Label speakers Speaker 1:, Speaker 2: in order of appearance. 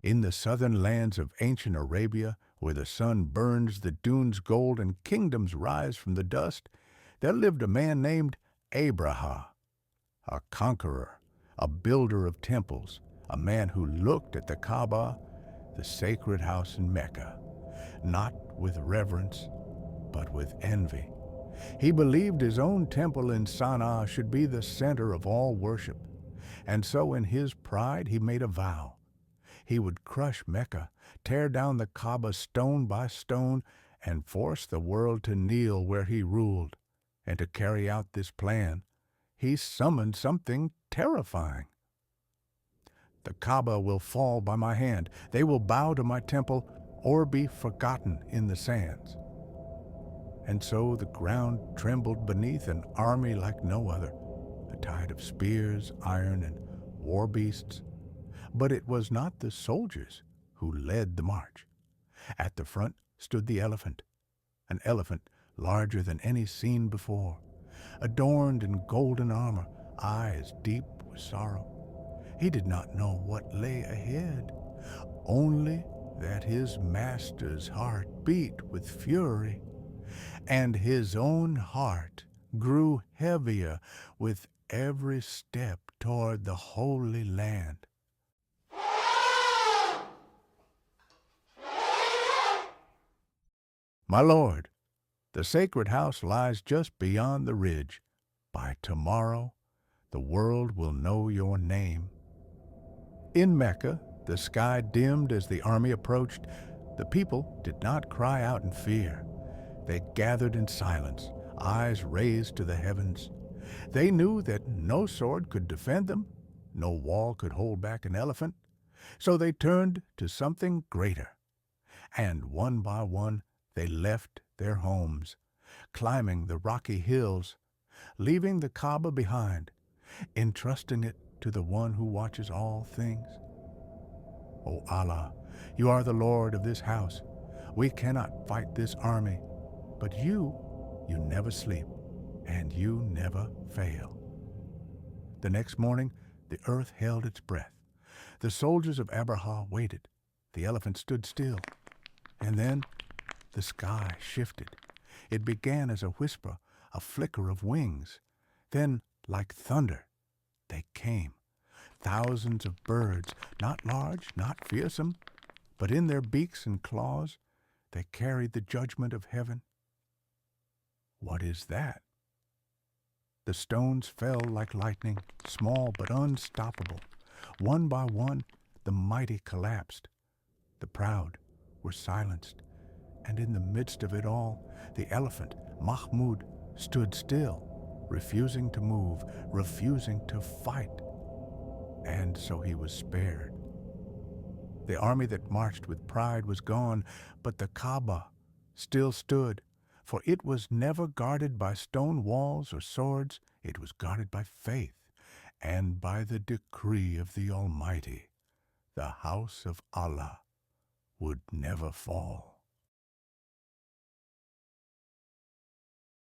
Speaker 1: In the southern lands of ancient Arabia, where the sun burns the dunes gold and kingdoms rise from the dust, there lived a man named Abraha, a conqueror, a builder of temples, a man who looked at the Kaaba, the sacred house in Mecca, not with reverence, but with envy. He believed his own temple in Sana'a should be the center of all worship, and so in his pride he made a vow. He would crush Mecca, tear down the Kaaba stone by stone, and force the world to kneel where he ruled. And to carry out this plan, he summoned something terrifying. The Kaaba will fall by my hand. They will bow to my temple or be forgotten in the sands. And so the ground trembled beneath an army like no other, a tide of spears, iron, and war beasts. But it was not the soldiers who led the march. At the front stood the elephant, an elephant larger than any seen before, adorned in golden armor, eyes deep with sorrow. He did not know what lay ahead, only that his master's heart beat with fury, and his own heart grew heavier with every step toward the Holy Land. My lord, the sacred house lies just beyond the ridge. By tomorrow, the world will know your name. In Mecca, the sky dimmed as the army approached. The people did not cry out in fear. They gathered in silence, eyes raised to the heavens. They knew that no sword could defend them, no wall could hold back an elephant. So they turned to something greater. And one by one, they left their homes, climbing the rocky hills, leaving the Kaaba behind, entrusting it to the one who watches all things. O Allah, you are the Lord of this house. We cannot fight this army, but you never sleep, and you never fail. The next morning, the earth held its breath. The soldiers of Abraha waited. The elephant stood still, and then the sky shifted. It began as a whisper, a flicker of wings. Then, like thunder, they came. Thousands of birds, not large, not fearsome, but in their beaks and claws, they carried the judgment of heaven. What is that? The stones fell like lightning, small but unstoppable. One by one, the mighty collapsed. The proud were silenced. And in the midst of it all, the elephant, Mahmud, stood still, refusing to move, refusing to fight. And so he was spared. The army that marched with pride was gone, but the Kaaba still stood, for it was never guarded by stone walls or swords. It was guarded by faith and by the decree of the Almighty. The house of Allah would never fall.